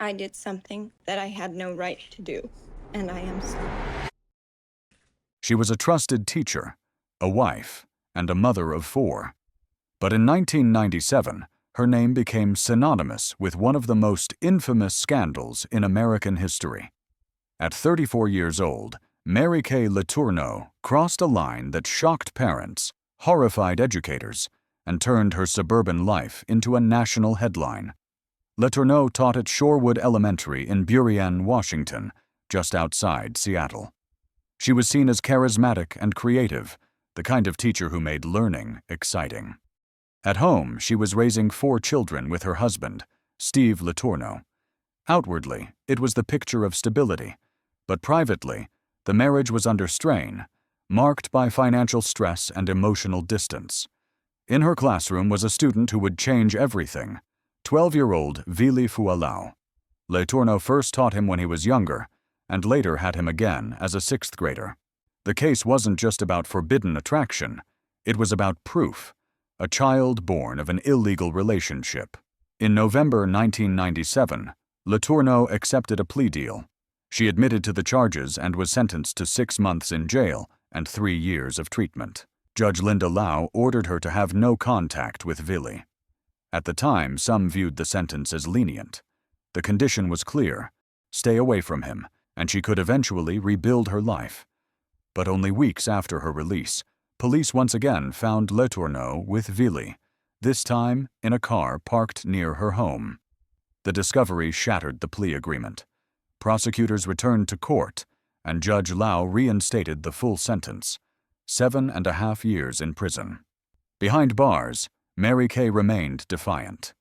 I did something that I had no right to do, and I am sorry. She was a trusted teacher, a wife, and a mother of 4. But in 1997, her name became synonymous with one of the most infamous scandals in American history. At 34 years old, Mary Kay Letourneau crossed a line that shocked parents, horrified educators, and turned her suburban life into a national headline. Letourneau taught at Shorewood Elementary in Burien, Washington, just outside Seattle. She was seen as charismatic and creative, the kind of teacher who made learning exciting. At home, she was raising 4 children with her husband, Steve Letourneau. Outwardly, it was the picture of stability, but privately, the marriage was under strain, marked by financial stress and emotional distance. In her classroom was a student who would change everything, 12-year-old Vili Fualau. Letourneau first taught him when he was younger, and later had him again as a 6th grader. The case wasn't just about forbidden attraction, it was about proof, a child born of an illegal relationship. In November 1997, Letourneau accepted a plea deal. She admitted to the charges and was sentenced to 6 months in jail and 3 years of treatment. Judge Linda Lau ordered her to have no contact with Vili. At the time, some viewed the sentence as lenient. The condition was clear: stay away from him, and she could eventually rebuild her life. But only weeks after her release, police once again found Letourneau with Vili, this time in a car parked near her home. The discovery shattered the plea agreement. Prosecutors returned to court, and Judge Lau reinstated the full sentence, 7.5 years in prison. Behind bars, Mary Kay remained defiant.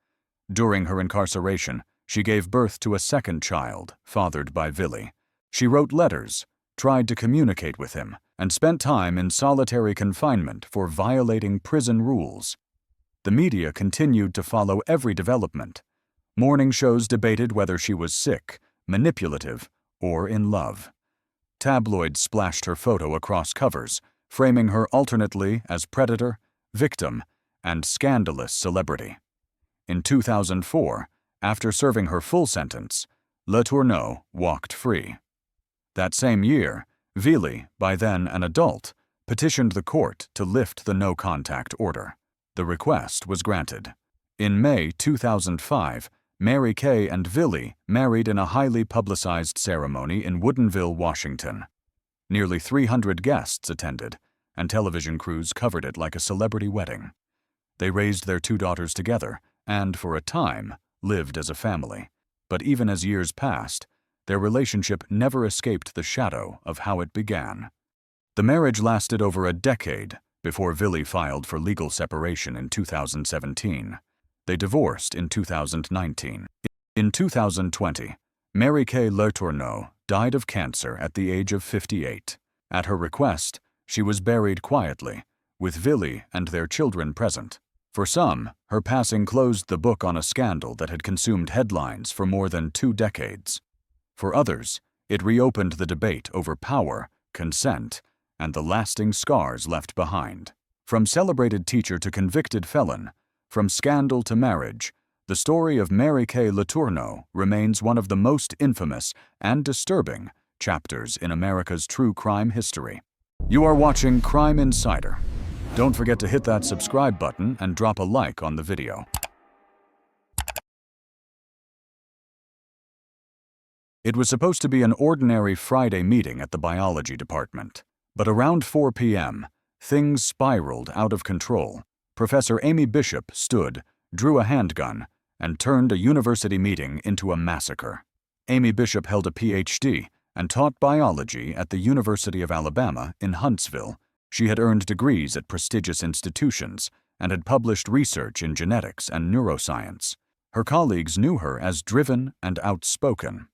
During her incarceration, she gave birth to a 2nd child, fathered by Vili. She wrote letters, tried to communicate with him, and spent time in solitary confinement for violating prison rules. The media continued to follow every development. Morning shows debated whether she was sick, manipulative, or in love. Tabloids splashed her photo across covers, framing her alternately as predator, victim, and scandalous celebrity. In 2004, after serving her full sentence, Letourneau walked free. That same year, Vili, by then an adult, petitioned the court to lift the no-contact order. The request was granted. In May 2005, Mary Kay and Vili married in a highly publicized ceremony in Woodinville, Washington. Nearly 300 guests attended, and television crews covered it like a celebrity wedding. They raised their 2 daughters together and, for a time, lived as a family. But even as years passed, their relationship never escaped the shadow of how it began. The marriage lasted over a decade before Vili filed for legal separation in 2017. They divorced in 2019. In 2020, Mary Kay Letourneau died of cancer at the age of 58. At her request, she was buried quietly, with Vili and their children present. For some, her passing closed the book on a scandal that had consumed headlines for more than 2 decades. For others, it reopened the debate over power, consent, and the lasting scars left behind. From celebrated teacher to convicted felon, from scandal to marriage, the story of Mary Kay Letourneau remains one of the most infamous and disturbing chapters in America's true crime history. You are watching Crime Insider. Don't forget to hit that subscribe button and drop a like on the video. It was supposed to be an ordinary Friday meeting at the biology department, but around 4 p.m., things spiraled out of control. Professor Amy Bishop stood, drew a handgun, and turned a university meeting into a massacre. Amy Bishop held a Ph.D. and taught biology at the University of Alabama in Huntsville. She had earned degrees at prestigious institutions and had published research in genetics and neuroscience. Her colleagues knew her as driven and outspoken.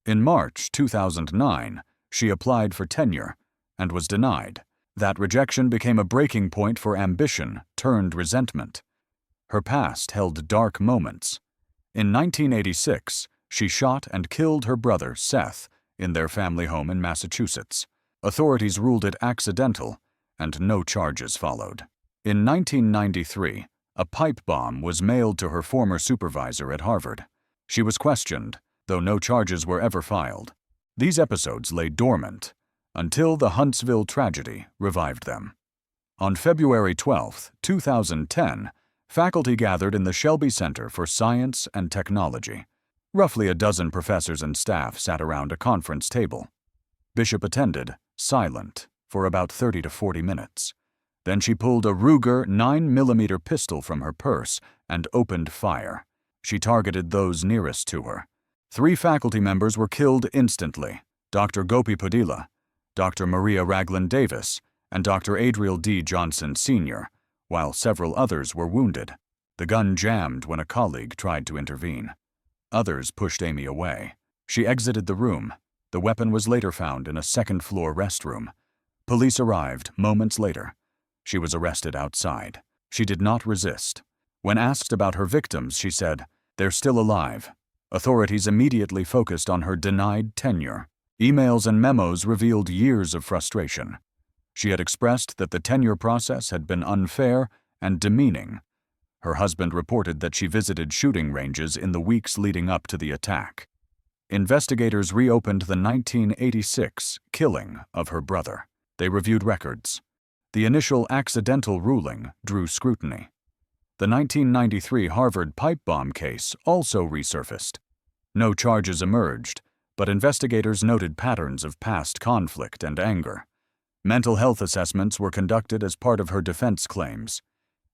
In March 2009, she applied for tenure and was denied. That rejection became a breaking point for ambition turned resentment. Her past held dark moments. In 1986, she shot and killed her brother, Seth, in their family home in Massachusetts. Authorities ruled it accidental, and no charges followed. In 1993, a pipe bomb was mailed to her former supervisor at Harvard. She was questioned, though no charges were ever filed. These episodes lay dormant until the Huntsville tragedy revived them. On February 12, 2010, faculty gathered in the Shelby Center for Science and Technology. Roughly a dozen professors and staff sat around a conference table. Bishop attended, silent, for about 30 to 40 minutes. Then she pulled a Ruger 9mm pistol from her purse and opened fire. She targeted those nearest to her. 3 faculty members were killed instantly: Dr. Gopi Padilla, Dr. Maria Ragland Davis, and Dr. Adriel D. Johnson Sr., while several others were wounded. The gun jammed when a colleague tried to intervene. Others pushed Amy away. She exited the room. The weapon was later found in a second-floor restroom. Police arrived moments later. She was arrested outside. She did not resist. When asked about her victims, she said, "They're still alive." Authorities immediately focused on her denied tenure. Emails and memos revealed years of frustration. She had expressed that the tenure process had been unfair and demeaning. Her husband reported that she visited shooting ranges in the weeks leading up to the attack. Investigators reopened the 1986 killing of her brother. They reviewed records. The initial accidental ruling drew scrutiny. The 1993 Harvard pipe bomb case also resurfaced. No charges emerged, but investigators noted patterns of past conflict and anger. Mental health assessments were conducted as part of her defense claims.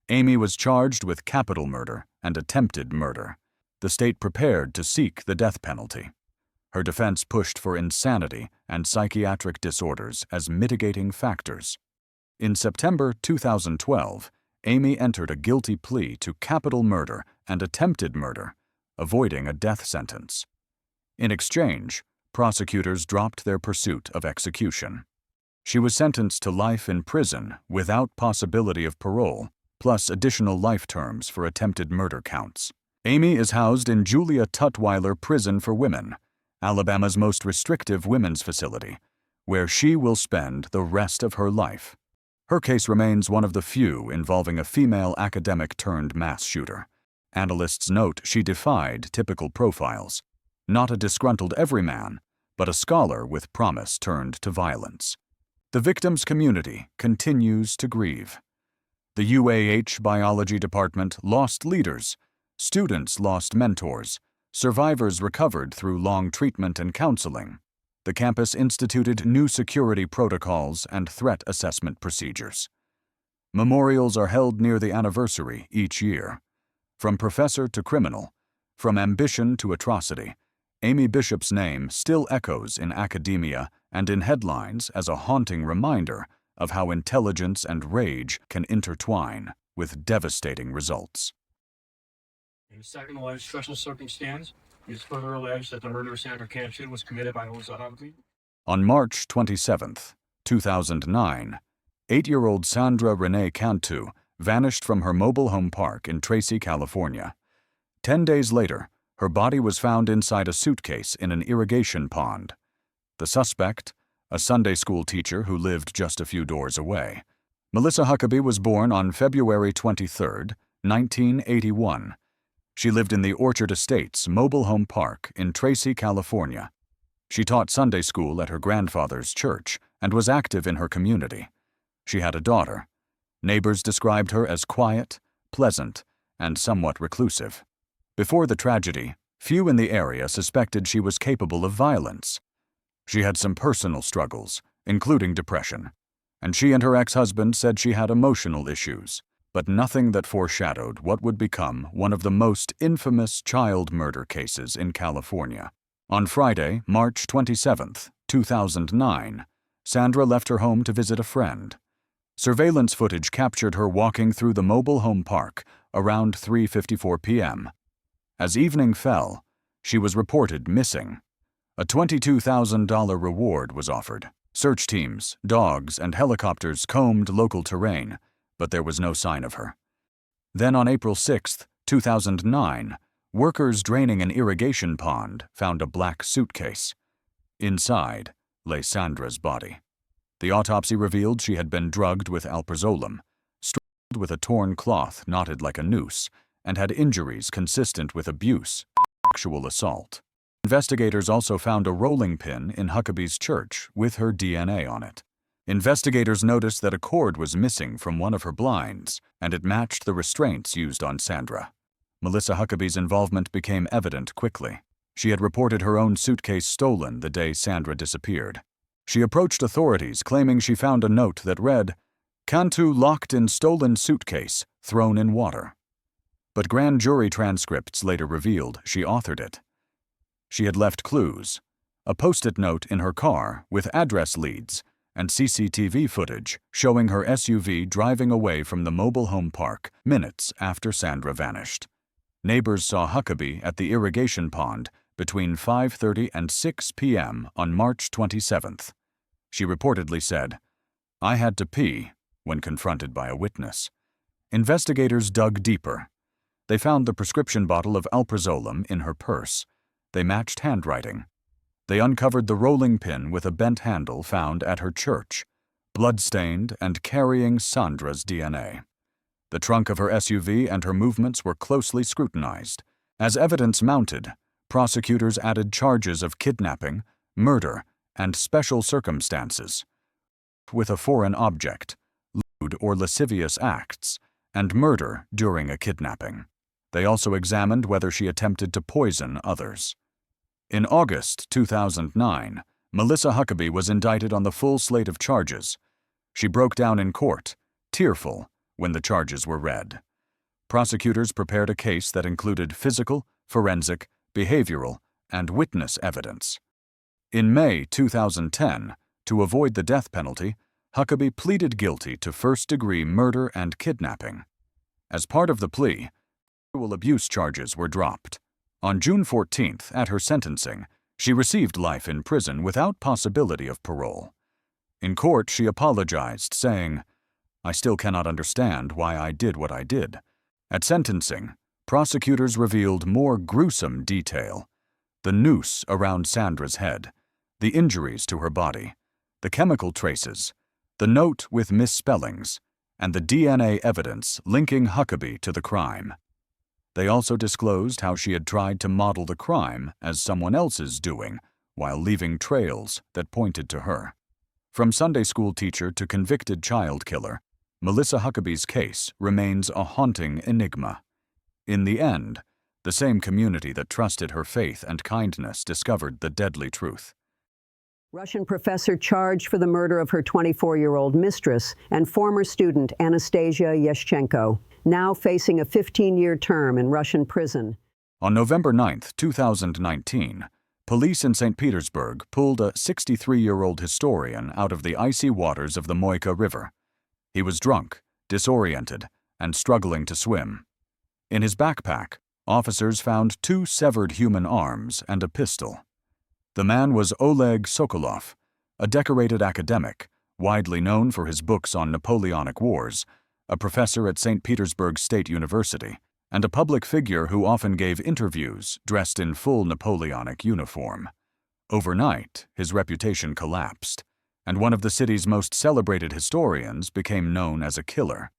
Amy was charged with capital murder and attempted murder. The state prepared to seek the death penalty. Her defense pushed for insanity and psychiatric disorders as mitigating factors. In September 2012, Amy entered a guilty plea to capital murder and attempted murder, avoiding a death sentence. In exchange, prosecutors dropped their pursuit of execution. She was sentenced to life in prison without possibility of parole, plus additional life terms for attempted murder counts. Amy is housed in Julia Tutwiler Prison for Women, Alabama's most restrictive women's facility, where she will spend the rest of her life. Her case remains one of the few involving a female academic-turned-mass shooter. Analysts note she defied typical profiles. Not a disgruntled everyman, but a scholar with promise turned to violence. The victim's community continues to grieve. The UAH biology department lost leaders. Students lost mentors. Survivors recovered through long treatment and counseling. The campus instituted new security protocols and threat assessment procedures. Memorials are held near the anniversary each year. From professor to criminal, from ambition to atrocity, Amy Bishop's name still echoes in academia and in headlines as a haunting reminder of how intelligence and rage can intertwine with devastating results. In the second alleged special circumstance, it is further alleged that the murder of Sandra Cantu was committed by Melissa Huckaby. On March 27, 2009, 8-year-old Sandra Renee Cantu vanished from her mobile home park in Tracy, California. 10 days later, her body was found inside a suitcase in an irrigation pond. The suspect, a Sunday school teacher who lived just a few doors away. Melissa Huckaby was born on February 23, 1981. She lived in the Orchard Estates mobile home park in Tracy, California. She taught Sunday school at her grandfather's church and was active in her community. She had a daughter. Neighbors described her as quiet, pleasant, and somewhat reclusive. Before the tragedy, few in the area suspected she was capable of violence. She had some personal struggles, including depression, and she and her ex-husband said she had emotional issues, but nothing that foreshadowed what would become one of the most infamous child murder cases in California. On Friday, March 27, 2009, Sandra left her home to visit a friend. Surveillance footage captured her walking through the mobile home park around 3:54 p.m. As evening fell, she was reported missing. A $22,000 reward was offered. Search teams, dogs, and helicopters combed local terrain, but there was no sign of her. Then on April 6, 2009, workers draining an irrigation pond found a black suitcase. Inside lay Sandra's body. The autopsy revealed she had been drugged with alprazolam, strangled with a torn cloth knotted like a noose, and had injuries consistent with abuse and sexual assault. Investigators also found a rolling pin in Huckaby's church with her DNA on it. Investigators noticed that a cord was missing from one of her blinds, and it matched the restraints used on Sandra. Melissa Huckaby's involvement became evident quickly. She had reported her own suitcase stolen the day Sandra disappeared. She approached authorities claiming she found a note that read, "Cantu locked in stolen suitcase, thrown in water." But grand jury transcripts later revealed she authored it. She had left clues, a post-it note in her car with address leads, and CCTV footage showing her SUV driving away from the mobile home park minutes after Sandra vanished. Neighbors saw Huckaby at the irrigation pond between 5:30 and 6 p.m. on March 27th. She reportedly said, "I had to pee," when confronted by a witness. Investigators dug deeper. They found the prescription bottle of alprazolam in her purse. They matched handwriting. They uncovered the rolling pin with a bent handle found at her church, blood-stained and carrying Sandra's DNA. The trunk of her SUV and her movements were closely scrutinized. As evidence mounted, prosecutors added charges of kidnapping, murder, and special circumstances, with a foreign object, lewd or lascivious acts, and murder during a kidnapping. They also examined whether she attempted to poison others. In August 2009, Melissa Huckaby was indicted on the full slate of charges. She broke down in court, tearful, when the charges were read. Prosecutors prepared a case that included physical, forensic, behavioral, and witness evidence. In May 2010, to avoid the death penalty, Huckaby pleaded guilty to first-degree murder and kidnapping. As part of the plea, sexual abuse charges were dropped. On June 14th, at her sentencing, she received life in prison without possibility of parole. In court, she apologized, saying, "I still cannot understand why I did what I did." At sentencing, prosecutors revealed more gruesome detail: the noose around Sandra's head, the injuries to her body, the chemical traces, the note with misspellings, and the DNA evidence linking Huckaby to the crime. They also disclosed how she had tried to model the crime as someone else's doing, while leaving trails that pointed to her. From Sunday school teacher to convicted child killer, Melissa Huckaby's case remains a haunting enigma. In the end, the same community that trusted her faith and kindness discovered the deadly truth. Russian professor charged for the murder of her 24-year-old mistress and former student Anastasia Yashchenko, now facing a 15-year term in Russian prison. On November 9, 2019, police in St. Petersburg pulled a 63-year-old historian out of the icy waters of the Moika River. He was drunk, disoriented, and struggling to swim. In his backpack, officers found 2 severed human arms and a pistol. The man was Oleg Sokolov, a decorated academic, widely known for his books on Napoleonic Wars, a professor at St. Petersburg State University, and a public figure who often gave interviews dressed in full Napoleonic uniform. Overnight, his reputation collapsed, and one of the city's most celebrated historians became known as a killer.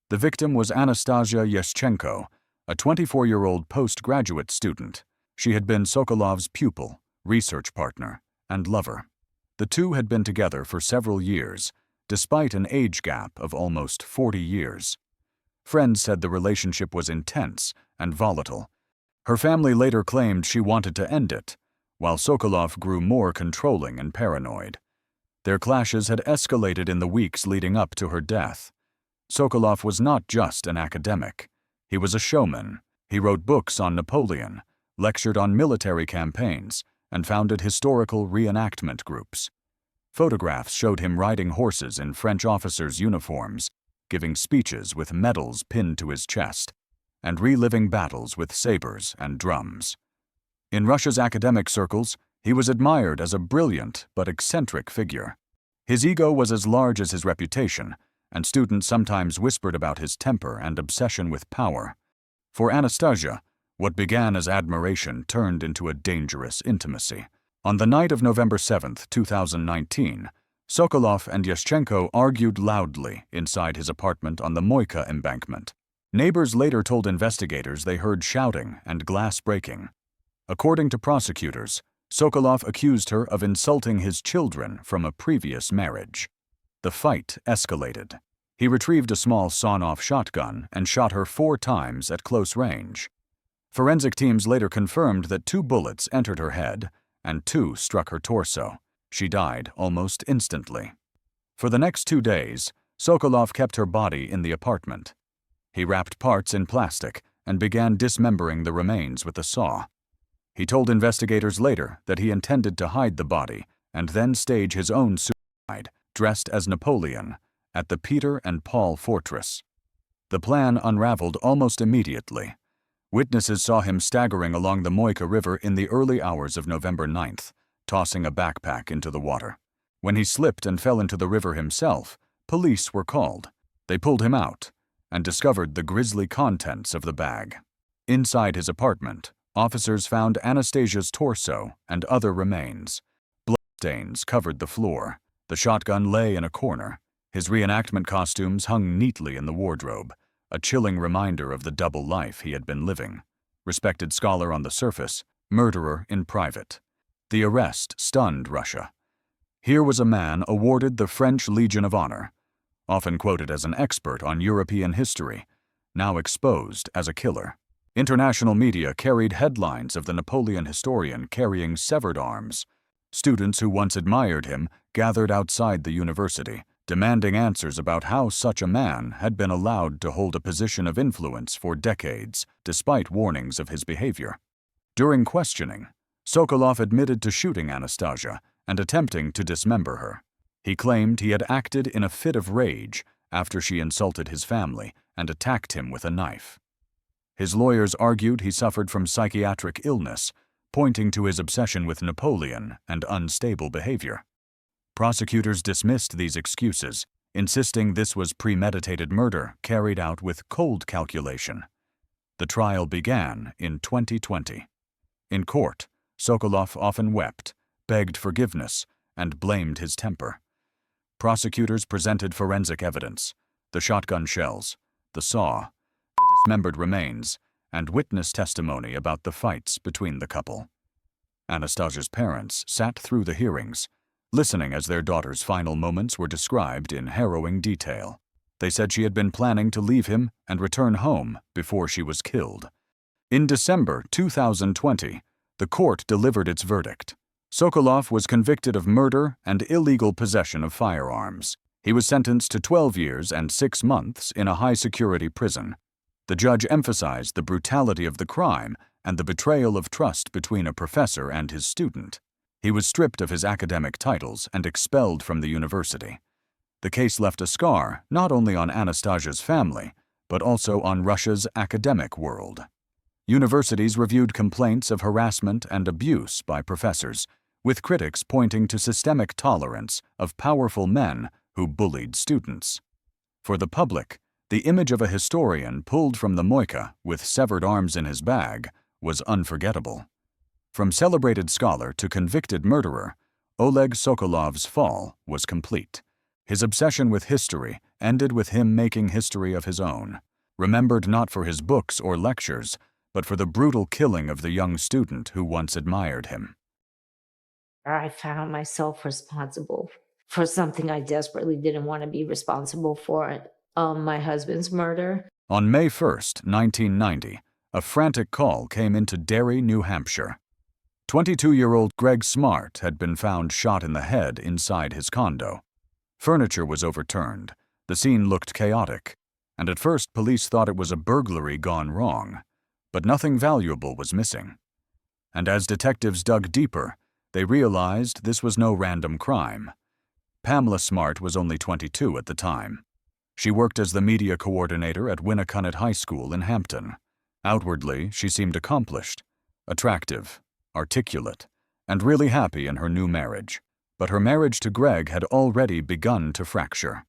The victim was Anastasia Yashchenko, a 24-year-old postgraduate student. She had been Sokolov's pupil, research partner, and lover. The two had been together for several years, despite an age gap of almost 40 years. Friends said the relationship was intense and volatile. Her family later claimed she wanted to end it, while Sokolov grew more controlling and paranoid. Their clashes had escalated in the weeks leading up to her death. Sokolov was not just an academic. He was a showman. He wrote books on Napoleon, lectured on military campaigns, and founded historical reenactment groups. Photographs showed him riding horses in French officers' uniforms, giving speeches with medals pinned to his chest, and reliving battles with sabers and drums. In Russia's academic circles, he was admired as a brilliant but eccentric figure. His ego was as large as his reputation, and students sometimes whispered about his temper and obsession with power. For Anastasia, what began as admiration turned into a dangerous intimacy. On the night of November 7, 2019, Sokolov and Yashchenko argued loudly inside his apartment on the Moika embankment. Neighbors later told investigators they heard shouting and glass breaking. According to prosecutors, Sokolov accused her of insulting his children from a previous marriage. The fight escalated. He retrieved a small sawn-off shotgun and shot her 4 times at close range. Forensic teams later confirmed that 2 bullets entered her head and 2 struck her torso. She died almost instantly. For the next 2 days, Sokolov kept her body in the apartment. He wrapped parts in plastic and began dismembering the remains with a saw. He told investigators later that he intended to hide the body and then stage his own suicide, dressed as Napoleon, at the Peter and Paul Fortress. The plan unraveled almost immediately. Witnesses saw him staggering along the Moika River in the early hours of November 9th, tossing a backpack into the water. When he slipped and fell into the river himself, police were called. They pulled him out and discovered the grisly contents of the bag. Inside his apartment, officers found Anastasia's torso and other remains. Bloodstains covered the floor. The shotgun lay in a corner. His reenactment costumes hung neatly in the wardrobe, a chilling reminder of the double life he had been living. Respected scholar on the surface, murderer in private. The arrest stunned Russia. Here was a man awarded the French Legion of Honor, often quoted as an expert on European history, now exposed as a killer. International media carried headlines of the Napoleon historian carrying severed arms. Students who once admired him gathered outside the university, demanding answers about how such a man had been allowed to hold a position of influence for decades, despite warnings of his behavior. During questioning, Sokolov admitted to shooting Anastasia and attempting to dismember her. He claimed he had acted in a fit of rage after she insulted his family and attacked him with a knife. His lawyers argued he suffered from psychiatric illness, pointing to his obsession with Napoleon and unstable behavior. Prosecutors dismissed these excuses, insisting this was premeditated murder carried out with cold calculation. The trial began in 2020. In court, Sokolov often wept, begged forgiveness, and blamed his temper. Prosecutors presented forensic evidence: the shotgun shells, the saw, the dismembered remains, and witness testimony about the fights between the couple. Anastasia's parents sat through the hearings, listening as their daughter's final moments were described in harrowing detail. They said she had been planning to leave him and return home before she was killed. In December 2020, the court delivered its verdict. Sokolov was convicted of murder and illegal possession of firearms. He was sentenced to 12 years and 6 months in a high-security prison. The judge emphasized the brutality of the crime and the betrayal of trust between a professor and his student. He was stripped of his academic titles and expelled from the university. The case left a scar not only on Anastasia's family, but also on Russia's academic world. Universities reviewed complaints of harassment and abuse by professors, with critics pointing to systemic tolerance of powerful men who bullied students. For the public, the image of a historian pulled from the Moika with severed arms in his bag was unforgettable. From celebrated scholar to convicted murderer, Oleg Sokolov's fall was complete. His obsession with history ended with him making history of his own, remembered not for his books or lectures, but for the brutal killing of the young student who once admired him. I found myself responsible for something I desperately didn't want to be responsible for, my husband's murder. On May 1st, 1990, a frantic call came into Derry, New Hampshire. 22-year-old Greg Smart had been found shot in the head inside his condo. Furniture was overturned. The scene looked chaotic, and at first police thought it was a burglary gone wrong. But nothing valuable was missing. And as detectives dug deeper, they realized this was no random crime. Pamela Smart was only 22 at the time. She worked as the media coordinator at Winnicott High School in Hampton. Outwardly, she seemed accomplished, attractive, articulate, and really happy in her new marriage. But her marriage to Greg had already begun to fracture.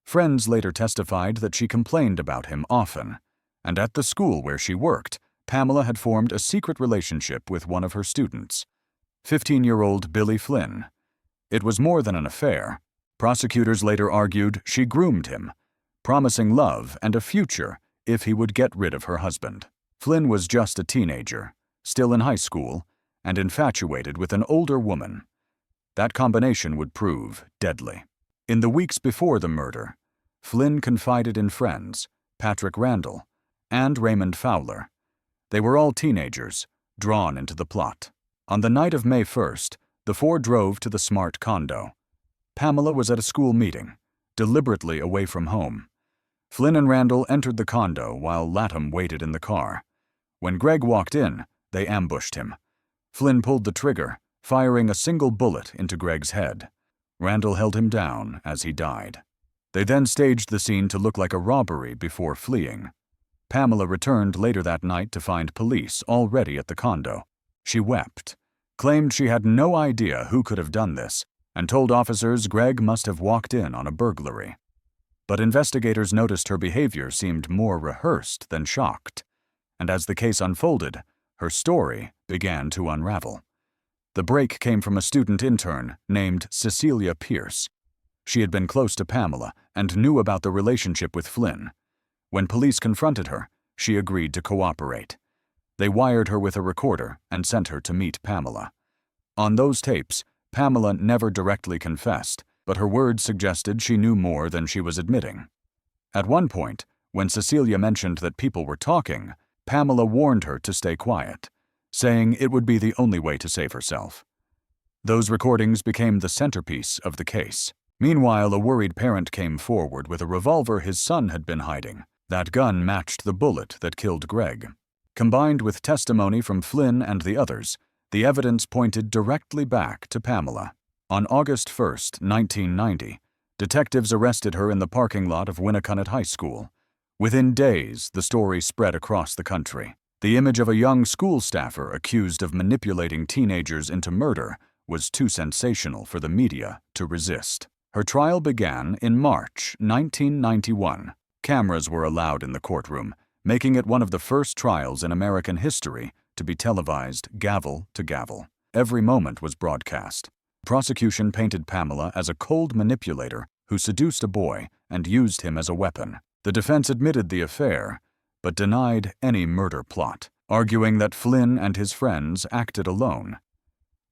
Friends later testified that she complained about him often, and at the school where she worked, Pamela had formed a secret relationship with one of her students, 15-year-old Billy Flynn. It was more than an affair. Prosecutors later argued she groomed him, promising love and a future if he would get rid of her husband. Flynn was just a teenager, still in high school, and infatuated with an older woman. That combination would prove deadly. In the weeks before the murder, Flynn confided in friends, Patrick Randall, and Raymond Fowler. They were all teenagers, drawn into the plot. On the night of May 1st, the four drove to the Smart condo. Pamela was at a school meeting, deliberately away from home. Flynn and Randall entered the condo while Latham waited in the car. When Greg walked in, they ambushed him. Flynn pulled the trigger, firing a single bullet into Greg's head. Randall held him down as he died. They then staged the scene to look like a robbery before fleeing. Pamela returned later that night to find police already at the condo. She wept, claimed she had no idea who could have done this, and told officers Greg must have walked in on a burglary. But investigators noticed her behavior seemed more rehearsed than shocked, and as the case unfolded, her story began to unravel. The break came from a student intern named Cecilia Pierce. She had been close to Pamela and knew about the relationship with Flynn. When police confronted her, she agreed to cooperate. They wired her with a recorder and sent her to meet Pamela. On those tapes, Pamela never directly confessed, but her words suggested she knew more than she was admitting. At one point, when Cecilia mentioned that people were talking, Pamela warned her to stay quiet, saying it would be the only way to save herself. Those recordings became the centerpiece of the case. Meanwhile, a worried parent came forward with a revolver his son had been hiding. That gun matched the bullet that killed Greg. Combined with testimony from Flynn and the others, the evidence pointed directly back to Pamela. On August 1, 1990, detectives arrested her in the parking lot of Winnicott High School. Within days, the story spread across the country. The image of a young school staffer accused of manipulating teenagers into murder was too sensational for the media to resist. Her trial began in March 1991. Cameras were allowed in the courtroom, making it one of the first trials in American history to be televised gavel to gavel. Every moment was broadcast. Prosecution painted Pamela as a cold manipulator who seduced a boy and used him as a weapon. The defense admitted the affair, but denied any murder plot, arguing that Flynn and his friends acted alone.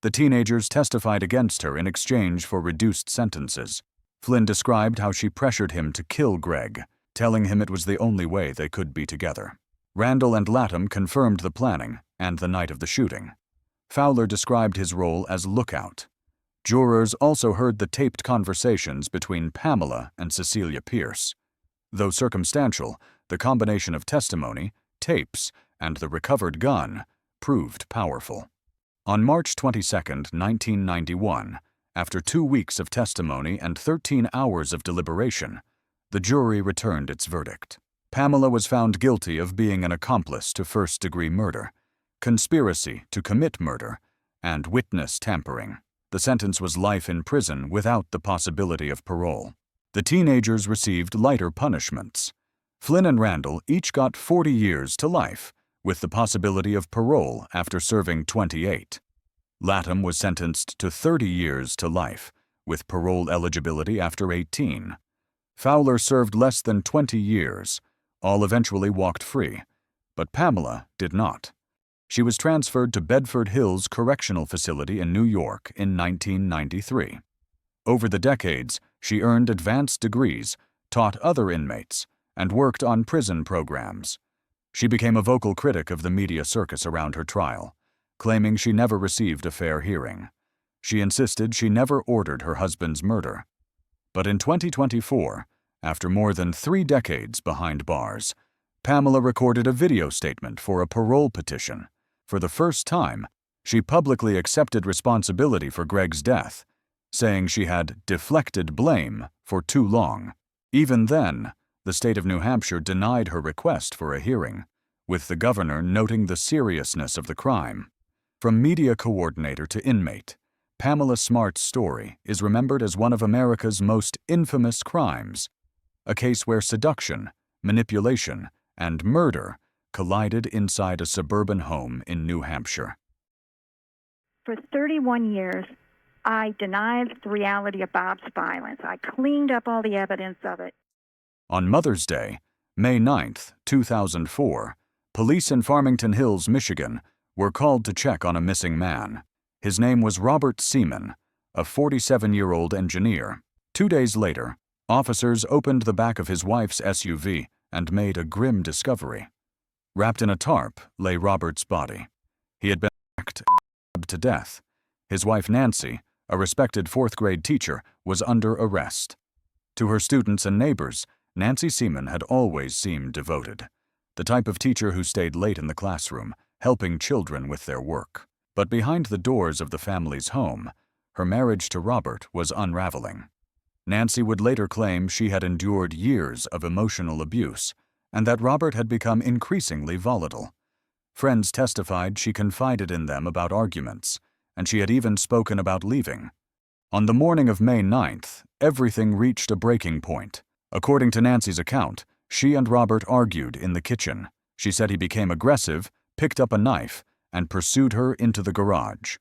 The teenagers testified against her in exchange for reduced sentences. Flynn described how she pressured him to kill Greg, telling him it was the only way they could be together. Randall and Latham confirmed the planning and the night of the shooting. Fowler described his role as lookout. Jurors also heard the taped conversations between Pamela and Cecilia Pierce. Though circumstantial, the combination of testimony, tapes, and the recovered gun proved powerful. On March 22, 1991, after 2 weeks of testimony and 13 hours of deliberation, the jury returned its verdict. Pamela was found guilty of being an accomplice to first-degree murder, conspiracy to commit murder, and witness tampering. The sentence was life in prison without the possibility of parole. The teenagers received lighter punishments. Flynn and Randall each got 40 years to life, with the possibility of parole after serving 28. Latham was sentenced to 30 years to life, with parole eligibility after 18. Fowler served less than 20 years. All eventually walked free, but Pamela did not. She was transferred to Bedford Hills Correctional Facility in New York in 1993. Over the decades, she earned advanced degrees, taught other inmates, and worked on prison programs. She became a vocal critic of the media circus around her trial, claiming she never received a fair hearing. She insisted she never ordered her husband's murder. But in 2024, after more than 3 decades behind bars, Pamela recorded a video statement for a parole petition. For the first time, she publicly accepted responsibility for Greg's death, saying she had deflected blame for too long. Even then, the state of New Hampshire denied her request for a hearing, with the governor noting the seriousness of the crime. From media coordinator to inmate, Pamela Smart's story is remembered as one of America's most infamous crimes, a case where seduction, manipulation, and murder collided inside a suburban home in New Hampshire. For 31 years, I denied the reality of Bob's violence. I cleaned up all the evidence of it. On Mother's Day, May 9, 2004, police in Farmington Hills, Michigan, were called to check on a missing man. His name was Robert Seaman, a 47-year-old engineer. 2 days later, officers opened the back of his wife's SUV and made a grim discovery. Wrapped in a tarp lay Robert's body. He had been hacked and stabbed to death. His wife Nancy, a respected fourth-grade teacher, was under arrest. To her students and neighbors, Nancy Seaman had always seemed devoted, the type of teacher who stayed late in the classroom, helping children with their work. But behind the doors of the family's home, her marriage to Robert was unraveling. Nancy would later claim she had endured years of emotional abuse and that Robert had become increasingly volatile. Friends testified she confided in them about arguments, and she had even spoken about leaving. On the morning of May 9th, everything reached a breaking point. According to Nancy's account, she and Robert argued in the kitchen. She said he became aggressive, picked up a knife, and pursued her into the garage.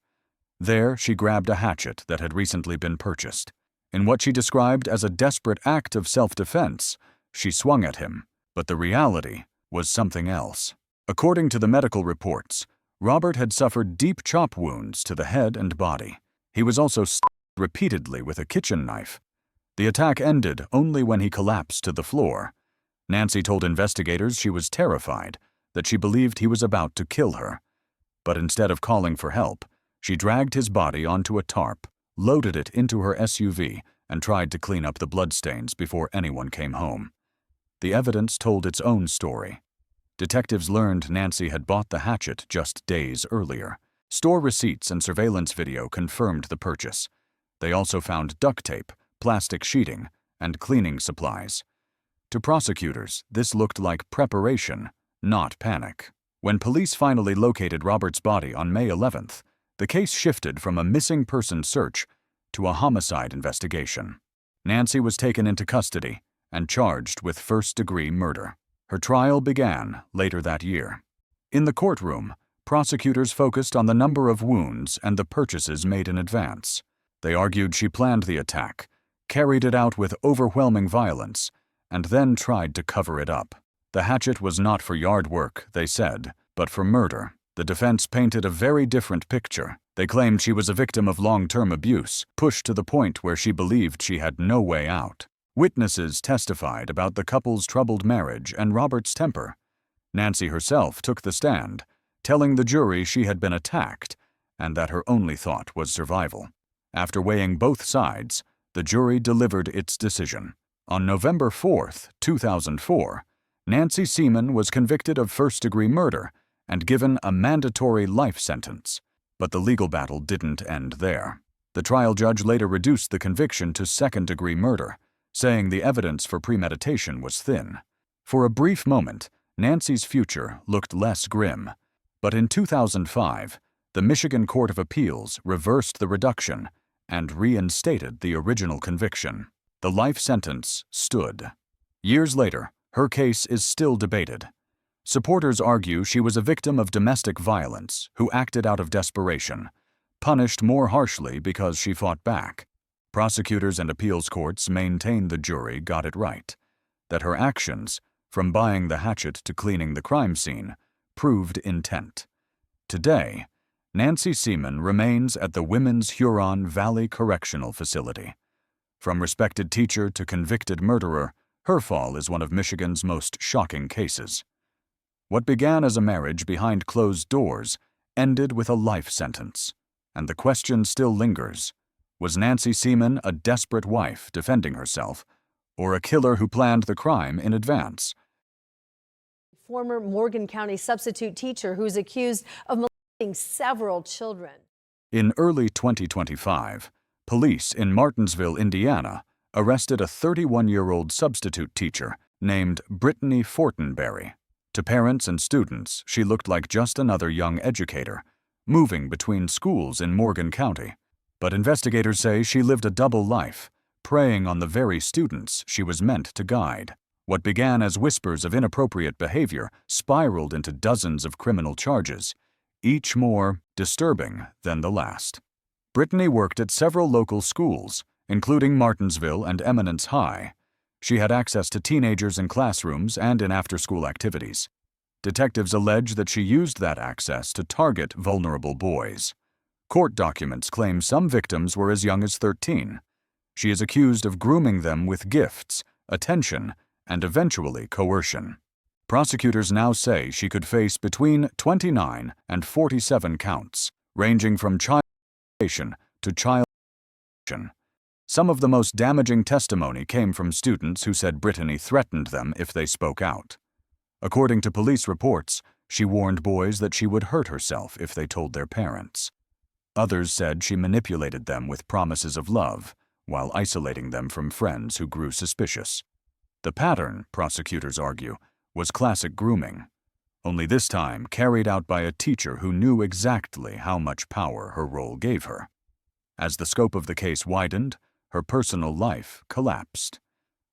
There, she grabbed a hatchet that had recently been purchased. In what she described as a desperate act of self-defense, she swung at him, but the reality was something else. According to the medical reports, Robert had suffered deep chop wounds to the head and body. He was also stabbed repeatedly with a kitchen knife. The attack ended only when he collapsed to the floor. Nancy told investigators she was terrified, that she believed he was about to kill her. But instead of calling for help, she dragged his body onto a tarp, loaded it into her SUV, and tried to clean up the bloodstains before anyone came home. The evidence told its own story. Detectives learned Nancy had bought the hatchet just days earlier. Store receipts and surveillance video confirmed the purchase. They also found duct tape, plastic sheeting, and cleaning supplies. To prosecutors, this looked like preparation, not panic. When police finally located Robert's body on May 11th, the case shifted from a missing person search to a homicide investigation. Nancy was taken into custody and charged with first-degree murder. Her trial began later that year. In the courtroom, prosecutors focused on the number of wounds and the purchases made in advance. They argued she planned the attack, carried it out with overwhelming violence, and then tried to cover it up. The hatchet was not for yard work, they said, but for murder. The defense painted a very different picture. They claimed she was a victim of long-term abuse, pushed to the point where she believed she had no way out. Witnesses testified about the couple's troubled marriage and Robert's temper. Nancy herself took the stand, telling the jury she had been attacked and that her only thought was survival. After weighing both sides, the jury delivered its decision. On November 4, 2004, Nancy Seaman was convicted of first-degree murder and given a mandatory life sentence. But the legal battle didn't end there. The trial judge later reduced the conviction to second-degree murder, saying the evidence for premeditation was thin. For a brief moment, Nancy's future looked less grim. But in 2005, the Michigan Court of Appeals reversed the reduction and reinstated the original conviction. The life sentence stood. Years later, her case is still debated. Supporters argue she was a victim of domestic violence who acted out of desperation, punished more harshly because she fought back. Prosecutors and appeals courts maintain the jury got it right, that her actions, from buying the hatchet to cleaning the crime scene, proved intent. Today, Nancy Seaman remains at the Women's Huron Valley Correctional Facility. From respected teacher to convicted murderer, her fall is one of Michigan's most shocking cases. What began as a marriage behind closed doors ended with a life sentence, and the question still lingers. Was Nancy Seaman a desperate wife defending herself, or a killer who planned the crime in advance? Former Morgan County substitute teacher who's accused of molesting several children. In early 2025, police in Martinsville, Indiana, arrested a 31-year-old substitute teacher named Brittany Fortinberry. To parents and students, she looked like just another young educator, moving between schools in Morgan County. But investigators say she lived a double life, preying on the very students she was meant to guide. What began as whispers of inappropriate behavior spiraled into dozens of criminal charges, each more disturbing than the last. Brittany worked at several local schools, including Martinsville and Eminence High. She had access to teenagers in classrooms and in after-school activities. Detectives allege that she used that access to target vulnerable boys. Court documents claim some victims were as young as 13. She is accused of grooming them with gifts, attention, and eventually coercion. Prosecutors now say she could face between 29 and 47 counts, ranging from child molestation to child abduction. Some of the most damaging testimony came from students who said Brittany threatened them if they spoke out. According to police reports, she warned boys that she would hurt herself if they told their parents. Others said she manipulated them with promises of love, while isolating them from friends who grew suspicious. The pattern, prosecutors argue, was classic grooming, only this time carried out by a teacher who knew exactly how much power her role gave her. As the scope of the case widened, her personal life collapsed.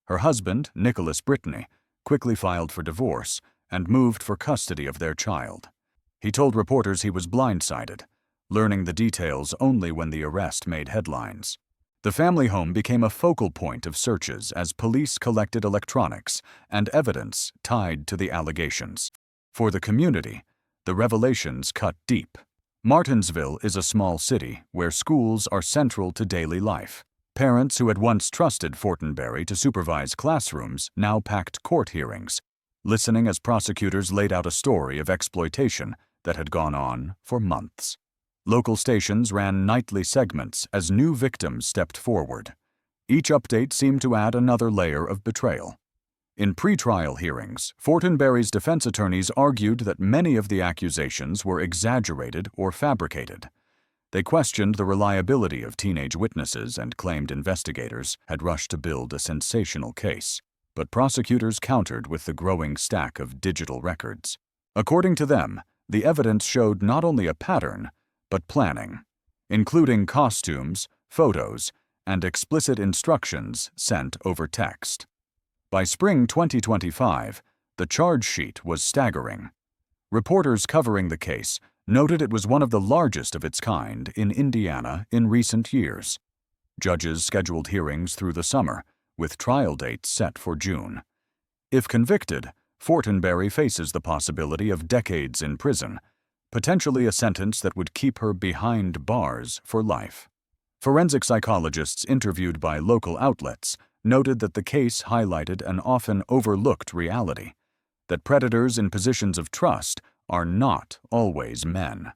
Her husband, Nicholas Brittany, quickly filed for divorce and moved for custody of their child. He told reporters he was blindsided, learning the details only when the arrest made headlines. The family home became a focal point of searches as police collected electronics and evidence tied to the allegations. For the community, the revelations cut deep. Martinsville is a small city where schools are central to daily life. Parents who had once trusted Fortinberry to supervise classrooms now packed court hearings, listening as prosecutors laid out a story of exploitation that had gone on for months. Local stations ran nightly segments as new victims stepped forward. Each update seemed to add another layer of betrayal. In pretrial hearings, Fortinberry's defense attorneys argued that many of the accusations were exaggerated or fabricated. They questioned the reliability of teenage witnesses and claimed investigators had rushed to build a sensational case. But prosecutors countered with the growing stack of digital records. According to them, the evidence showed not only a pattern, but planning, including costumes, photos, and explicit instructions sent over text. By spring 2025, the charge sheet was staggering. Reporters covering the case noted it was one of the largest of its kind in Indiana in recent years. Judges scheduled hearings through the summer, with trial dates set for June. If convicted, Fortinberry faces the possibility of decades in prison, potentially a sentence that would keep her behind bars for life. Forensic psychologists interviewed by local outlets noted that the case highlighted an often overlooked reality, that predators in positions of trust are not always men.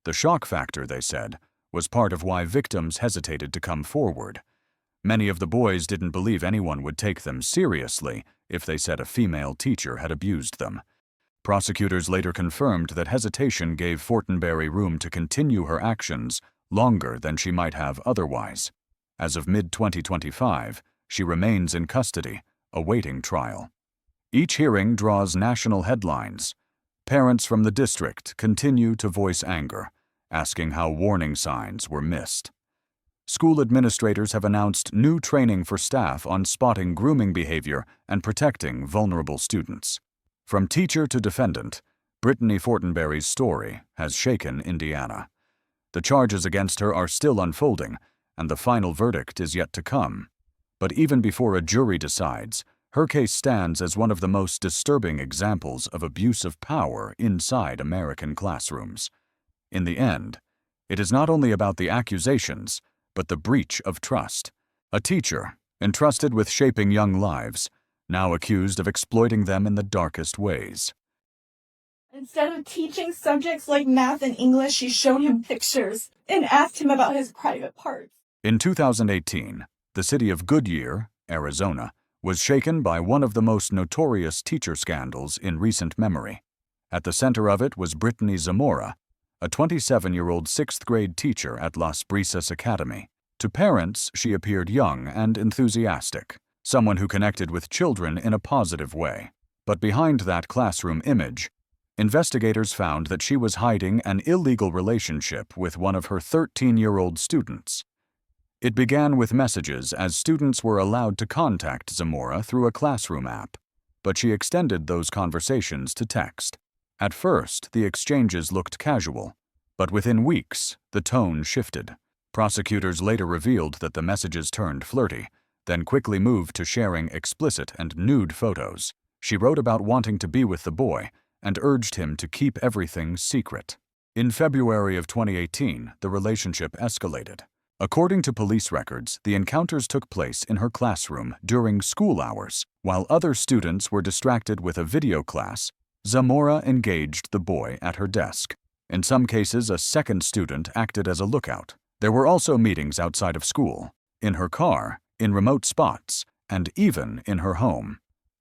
The shock factor, they said, was part of why victims hesitated to come forward. Many of the boys didn't believe anyone would take them seriously if they said a female teacher had abused them. Prosecutors later confirmed that hesitation gave Fortinberry room to continue her actions longer than she might have otherwise. As of mid-2025, she remains in custody, awaiting trial. Each hearing draws national headlines. Parents from the district continue to voice anger, asking how warning signs were missed. School administrators have announced new training for staff on spotting grooming behavior and protecting vulnerable students. From teacher to defendant, Brittany Fortinberry's story has shaken Indiana. The charges against her are still unfolding, and the final verdict is yet to come. But even before a jury decides, her case stands as one of the most disturbing examples of abuse of power inside American classrooms. In the end, it is not only about the accusations, but the breach of trust. A teacher, entrusted with shaping young lives, now accused of exploiting them in the darkest ways. Instead of teaching subjects like math and English, she showed him pictures and asked him about his private parts. In 2018, the city of Goodyear, Arizona, was shaken by one of the most notorious teacher scandals in recent memory. At the center of it was Brittany Zamora, a 27-year-old sixth-grade teacher at Las Brisas Academy. To parents, she appeared young and enthusiastic, someone who connected with children in a positive way. But behind that classroom image, investigators found that she was hiding an illegal relationship with one of her 13-year-old students. It began with messages as students were allowed to contact Zamora through a classroom app, but she extended those conversations to text. At first, the exchanges looked casual, but within weeks, the tone shifted. Prosecutors later revealed that the messages turned flirty, then quickly moved to sharing explicit and nude photos. She wrote about wanting to be with the boy and urged him to keep everything secret. In February of 2018, the relationship escalated. According to police records, the encounters took place in her classroom during school hours. While other students were distracted with a video class, Zamora engaged the boy at her desk. In some cases, a second student acted as a lookout. There were also meetings outside of school, in her car, in remote spots, and even in her home.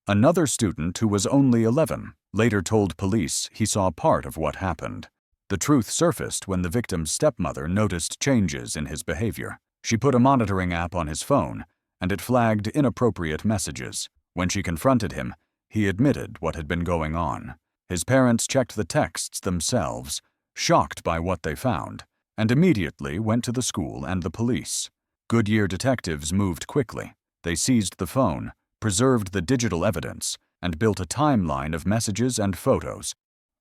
Another student, who was only 11, later told police he saw part of what happened. The truth surfaced when the victim's stepmother noticed changes in his behavior. She put a monitoring app on his phone, and it flagged inappropriate messages. When she confronted him, he admitted what had been going on. His parents checked the texts themselves, shocked by what they found, and immediately went to the school and the police. Goodyear detectives moved quickly. They seized the phone, preserved the digital evidence, and built a timeline of messages and photos.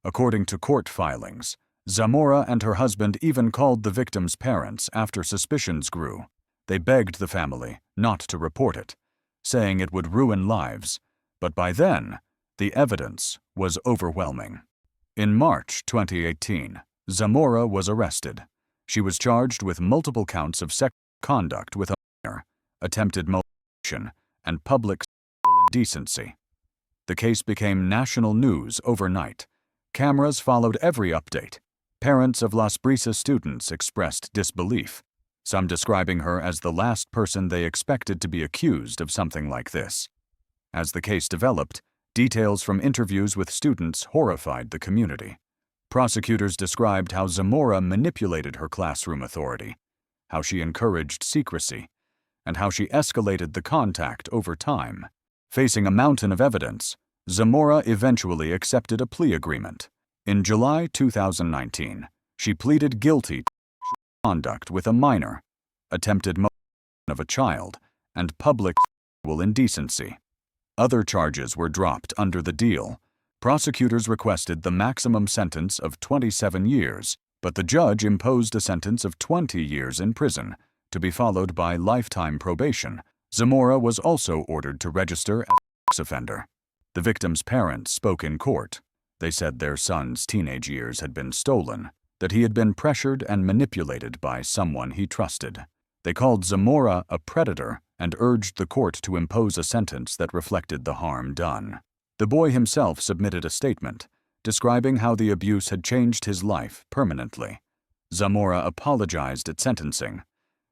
According to court filings, Zamora and her husband even called the victim's parents after suspicions grew. They begged the family not to report it, saying it would ruin lives, but by then, the evidence was overwhelming. In March 2018, Zamora was arrested. She was charged with multiple counts of sexual conduct with a minor, attempted molestation, and public sexual indecency. The case became national news overnight. Cameras followed every update. Parents of Las Brisas students expressed disbelief, some describing her as the last person they expected to be accused of something like this. As the case developed, details from interviews with students horrified the community. Prosecutors described how Zamora manipulated her classroom authority, how she encouraged secrecy, and how she escalated the contact over time. Facing a mountain of evidence, Zamora eventually accepted a plea agreement. In July 2019, she pleaded guilty to conduct with a minor, attempted molestation of a child, and public sexual indecency. Other charges were dropped under the deal. Prosecutors requested the maximum sentence of 27 years, but the judge imposed a sentence of 20 years in prison, to be followed by lifetime probation. Zamora was also ordered to register as a sex offender. The victim's parents spoke in court. They said their son's teenage years had been stolen, that he had been pressured and manipulated by someone he trusted. They called Zamora a predator and urged the court to impose a sentence that reflected the harm done. The boy himself submitted a statement, describing how the abuse had changed his life permanently. Zamora apologized at sentencing.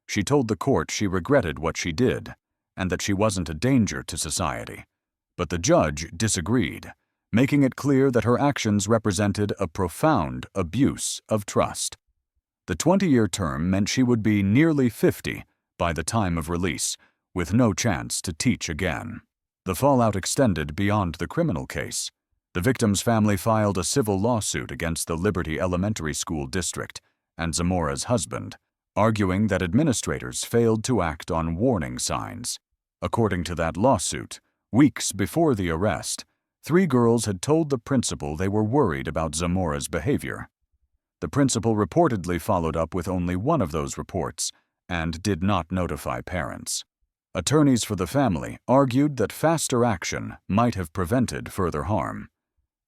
She told the court she regretted what she did, and that she wasn't a danger to society. But the judge disagreed, making it clear that her actions represented a profound abuse of trust. The 20-year term meant she would be nearly 50 by the time of release, with no chance to teach again. The fallout extended beyond the criminal case. The victim's family filed a civil lawsuit against the Liberty Elementary School District and Zamora's husband, arguing that administrators failed to act on warning signs. According to that lawsuit, weeks before the arrest, 3 girls had told the principal they were worried about Zamora's behavior. The principal reportedly followed up with only one of those reports and did not notify parents. Attorneys for the family argued that faster action might have prevented further harm.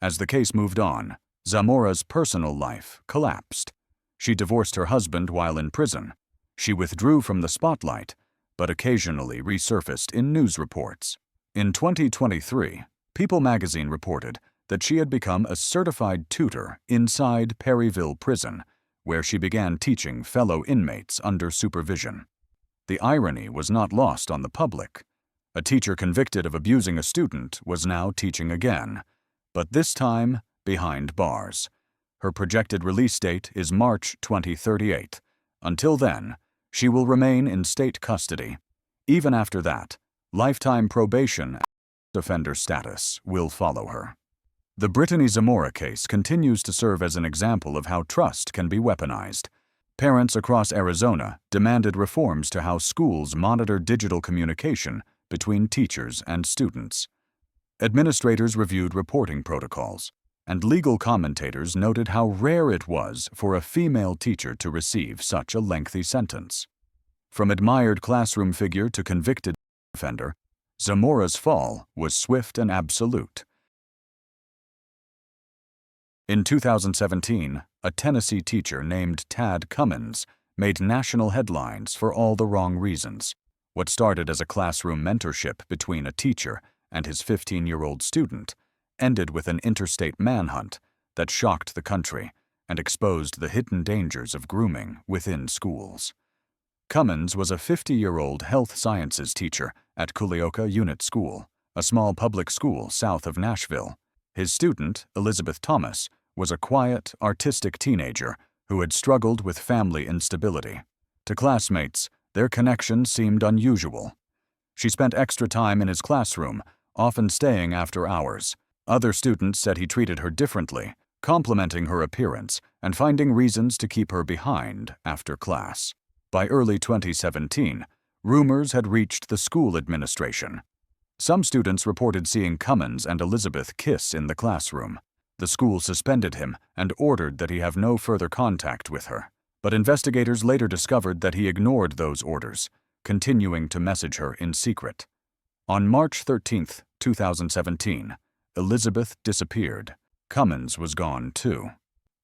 As the case moved on, Zamora's personal life collapsed. She divorced her husband while in prison. She withdrew from the spotlight, but occasionally resurfaced in news reports. In 2023, People magazine reported that she had become a certified tutor inside Perryville Prison, where she began teaching fellow inmates under supervision. The irony was not lost on the public. A teacher convicted of abusing a student was now teaching again, but this time behind bars. Her projected release date is March 2038. Until then, she will remain in state custody. Even after that, lifetime probation and offender status will follow her. The Brittany Zamora case continues to serve as an example of how trust can be weaponized. Parents across Arizona demanded reforms to how schools monitor digital communication between teachers and students. Administrators reviewed reporting protocols, and legal commentators noted how rare it was for a female teacher to receive such a lengthy sentence. From admired classroom figure to convicted offender, Zamora's fall was swift and absolute. In 2017, a Tennessee teacher named Tad Cummins made national headlines for all the wrong reasons. What started as a classroom mentorship between a teacher and his 15-year-old student ended with an interstate manhunt that shocked the country and exposed the hidden dangers of grooming within schools. Cummins was a 50-year-old health sciences teacher at Culleoka Unit School, a small public school south of Nashville. His student, Elizabeth Thomas, was a quiet, artistic teenager who had struggled with family instability. To classmates, their connection seemed unusual. She spent extra time in his classroom, often staying after hours. Other students said he treated her differently, complimenting her appearance and finding reasons to keep her behind after class. By early 2017, rumors had reached the school administration. Some students reported seeing Cummins and Elizabeth kiss in the classroom. The school suspended him and ordered that he have no further contact with her. But investigators later discovered that he ignored those orders, continuing to message her in secret. On March 13, 2017, Elizabeth disappeared. Cummins was gone too.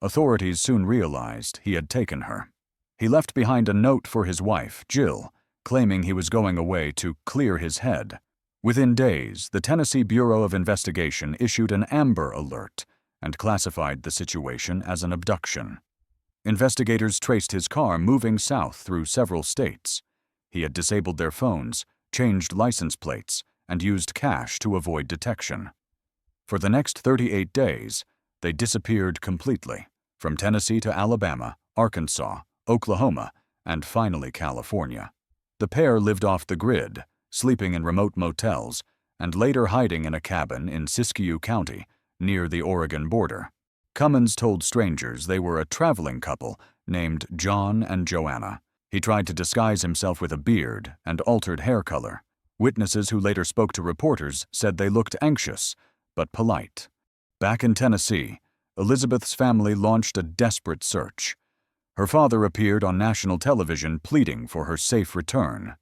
Authorities soon realized he had taken her. He left behind a note for his wife, Jill, claiming he was going away to clear his head. Within days, the Tennessee Bureau of Investigation issued an Amber Alert and classified the situation as an abduction. Investigators traced his car moving south through several states. He had disabled their phones, changed license plates, and used cash to avoid detection. For the next 38 days, they disappeared completely, from Tennessee to Alabama, Arkansas, Oklahoma, and finally California. The pair lived off the grid, sleeping in remote motels, and later hiding in a cabin in Siskiyou County, near the Oregon border. Cummins told strangers they were a traveling couple named John and Joanna. He tried to disguise himself with a beard and altered hair color. Witnesses who later spoke to reporters said they looked anxious, but polite. Back in Tennessee, Elizabeth's family launched a desperate search. Her father appeared on national television pleading for her safe return.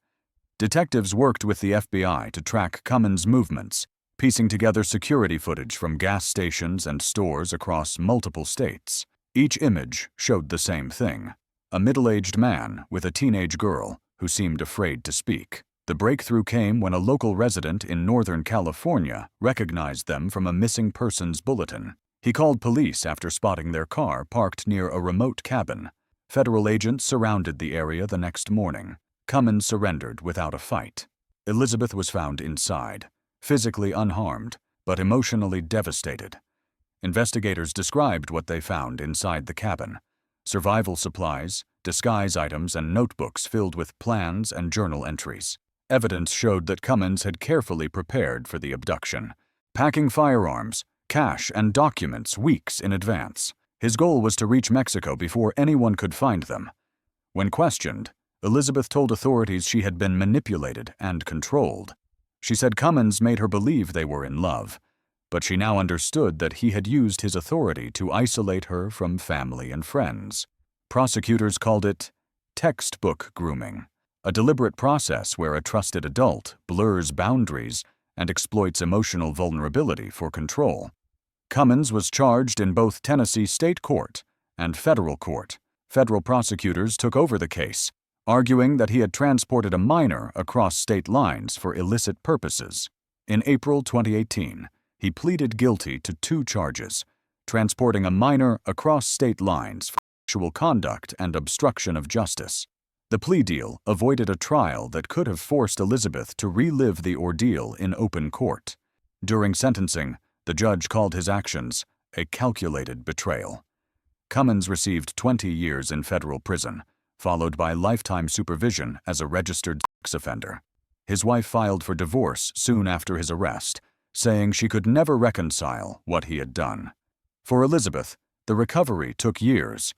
Detectives worked with the FBI to track Cummins' movements, piecing together security footage from gas stations and stores across multiple states. Each image showed the same thing: a middle-aged man with a teenage girl who seemed afraid to speak. The breakthrough came when a local resident in Northern California recognized them from a missing persons bulletin. He called police after spotting their car parked near a remote cabin. Federal agents surrounded the area the next morning. Cummins surrendered without a fight. Elizabeth was found inside, physically unharmed, but emotionally devastated. Investigators described what they found inside the cabin: survival supplies, disguise items, and notebooks filled with plans and journal entries. Evidence showed that Cummins had carefully prepared for the abduction, packing firearms, cash, and documents weeks in advance. His goal was to reach Mexico before anyone could find them. When questioned, Elizabeth told authorities she had been manipulated and controlled. She said Cummins made her believe they were in love, but she now understood that he had used his authority to isolate her from family and friends. Prosecutors called it textbook grooming, a deliberate process where a trusted adult blurs boundaries and exploits emotional vulnerability for control. Cummins was charged in both Tennessee state court and federal court. Federal prosecutors took over the case, arguing that he had transported a minor across state lines for illicit purposes. In April 2018, he pleaded guilty to 2 charges: transporting a minor across state lines for sexual conduct and obstruction of justice. The plea deal avoided a trial that could have forced Elizabeth to relive the ordeal in open court. During sentencing, the judge called his actions a calculated betrayal. Cummins received 20 years in federal prison, followed by lifetime supervision as a registered sex offender. His wife filed for divorce soon after his arrest, saying she could never reconcile what he had done. For Elizabeth, the recovery took years.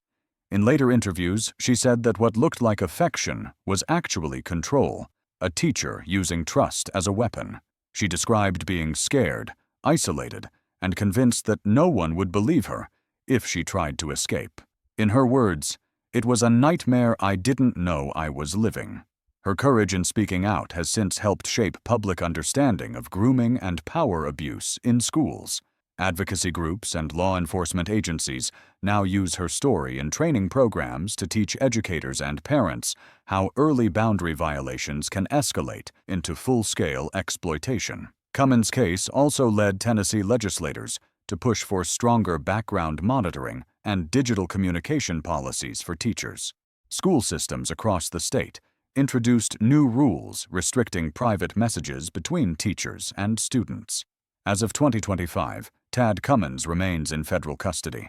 In later interviews, she said that what looked like affection was actually control, a teacher using trust as a weapon. She described being scared, isolated, and convinced that no one would believe her if she tried to escape. In her words, "It was a nightmare I didn't know I was living." Her courage in speaking out has since helped shape public understanding of grooming and power abuse in schools. Advocacy groups and law enforcement agencies now use her story in training programs to teach educators and parents how early boundary violations can escalate into full-scale exploitation. Cummins' case also led Tennessee legislators to push for stronger background monitoring and digital communication policies for teachers. School systems across the state introduced new rules restricting private messages between teachers and students. As of 2025, Tad Cummins remains in federal custody.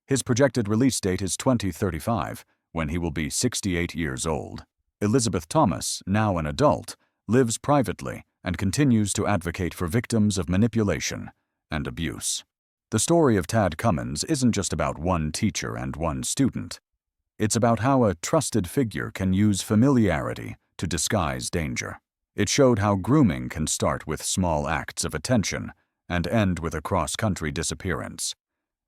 His projected release date is 2035, when he will be 68 years old. Elizabeth Thomas, now an adult, lives privately and continues to advocate for victims of manipulation and abuse. The story of Tad Cummins isn't just about one teacher and one student. It's about how a trusted figure can use familiarity to disguise danger. It showed how grooming can start with small acts of attention and end with a cross-country disappearance.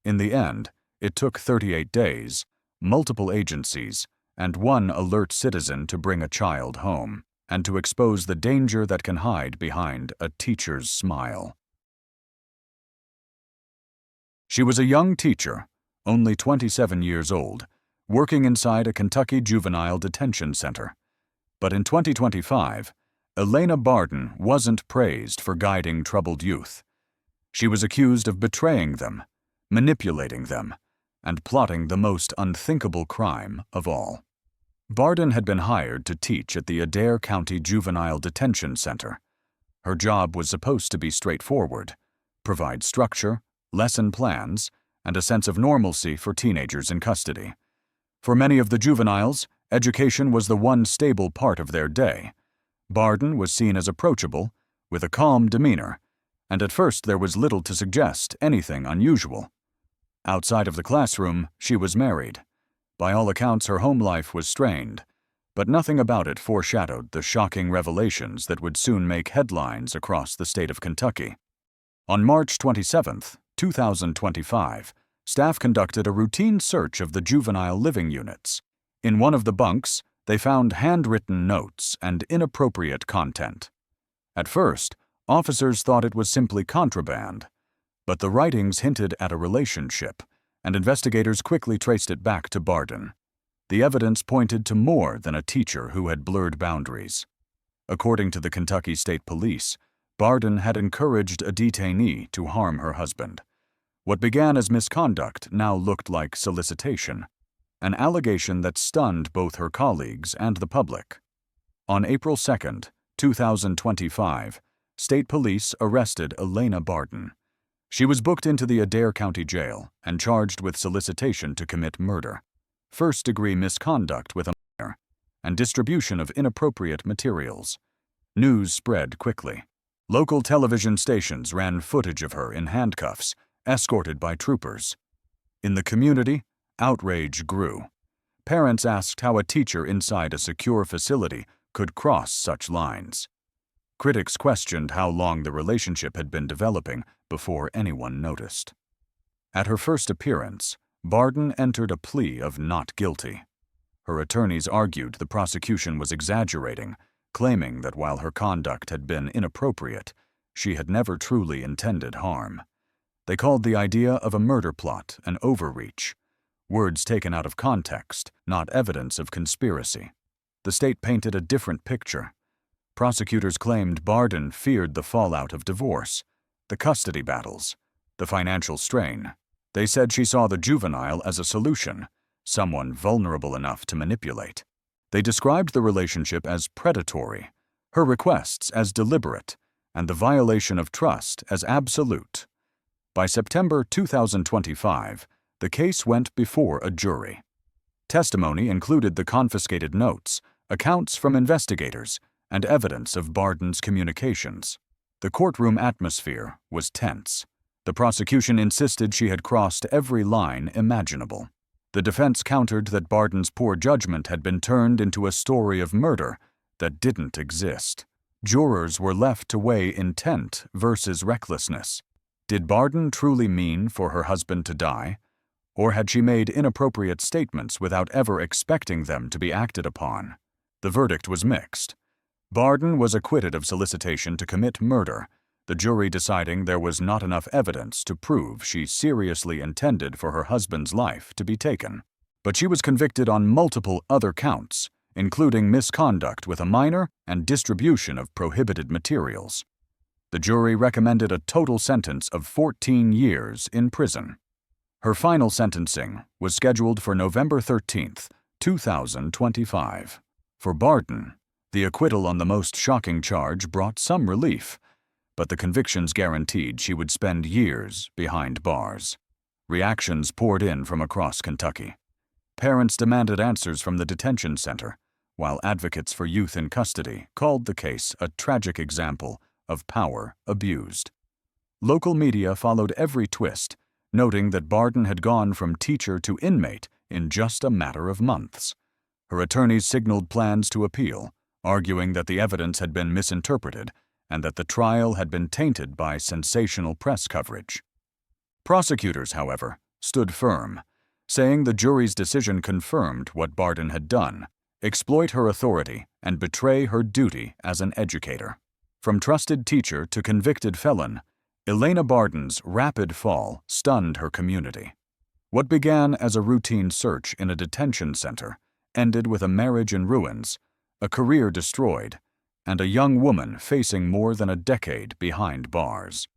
In the end, it took 38 days, multiple agencies, and one alert citizen to bring a child home and to expose the danger that can hide behind a teacher's smile. She was a young teacher, only 27 years old, working inside a Kentucky juvenile detention center. But in 2025, Elena Bardin wasn't praised for guiding troubled youth. She was accused of betraying them, manipulating them, and plotting the most unthinkable crime of all. Bardin had been hired to teach at the Adair County Juvenile Detention Center. Her job was supposed to be straightforward, provide structure, lesson plans, and a sense of normalcy for teenagers in custody. For many of the juveniles, education was the one stable part of their day. Bardin was seen as approachable, with a calm demeanor, and at first there was little to suggest anything unusual. Outside of the classroom, she was married. By all accounts, her home life was strained, but nothing about it foreshadowed the shocking revelations that would soon make headlines across the state of Kentucky. On March 27, 2025, staff conducted a routine search of the juvenile living units. In one of the bunks, they found handwritten notes and inappropriate content. At first, officers thought it was simply contraband, but the writings hinted at a relationship, and investigators quickly traced it back to Bardin. The evidence pointed to more than a teacher who had blurred boundaries. According to the Kentucky State Police, Bardin had encouraged a detainee to harm her husband. What began as misconduct now looked like solicitation, an allegation that stunned both her colleagues and the public. On April 2, 2025, State Police arrested Elena Bardin. She was booked into the Adair County Jail and charged with solicitation to commit murder, first-degree misconduct with a minor, and distribution of inappropriate materials. News spread quickly. Local television stations ran footage of her in handcuffs, escorted by troopers. In the community, outrage grew. Parents asked how a teacher inside a secure facility could cross such lines. Critics questioned how long the relationship had been developing before anyone noticed. At her first appearance, Bardin entered a plea of not guilty. Her attorneys argued the prosecution was exaggerating, claiming that while her conduct had been inappropriate, she had never truly intended harm. They called the idea of a murder plot an overreach, words taken out of context, not evidence of conspiracy. The state painted a different picture. Prosecutors claimed Bardin feared the fallout of divorce, the custody battles, the financial strain. They said she saw the juvenile as a solution, someone vulnerable enough to manipulate. They described the relationship as predatory, her requests as deliberate, and the violation of trust as absolute. By September 2025, the case went before a jury. Testimony included the confiscated notes, accounts from investigators, and evidence of Bardin's communications. The courtroom atmosphere was tense. The prosecution insisted she had crossed every line imaginable. The defense countered that Bardin's poor judgment had been turned into a story of murder that didn't exist. Jurors were left to weigh intent versus recklessness. Did Bardin truly mean for her husband to die? Or had she made inappropriate statements without ever expecting them to be acted upon? The verdict was mixed. Bardin was acquitted of solicitation to commit murder, the jury deciding there was not enough evidence to prove she seriously intended for her husband's life to be taken. But she was convicted on multiple other counts, including misconduct with a minor and distribution of prohibited materials. The jury recommended a total sentence of 14 years in prison. Her final sentencing was scheduled for November 13, 2025. For Bardin, the acquittal on the most shocking charge brought some relief, but the convictions guaranteed she would spend years behind bars. Reactions poured in from across Kentucky. Parents demanded answers from the detention center, while advocates for youth in custody called the case a tragic example of power abused. Local media followed every twist, noting that Bardin had gone from teacher to inmate in just a matter of months. Her attorneys signaled plans to appeal, arguing that the evidence had been misinterpreted and that the trial had been tainted by sensational press coverage. Prosecutors, however, stood firm, saying the jury's decision confirmed what Bardin had done: exploit her authority and betray her duty as an educator. From trusted teacher to convicted felon, Elena Bardin's rapid fall stunned her community. What began as a routine search in a detention center ended with a marriage in ruins, a career destroyed, and a young woman facing more than a decade behind bars.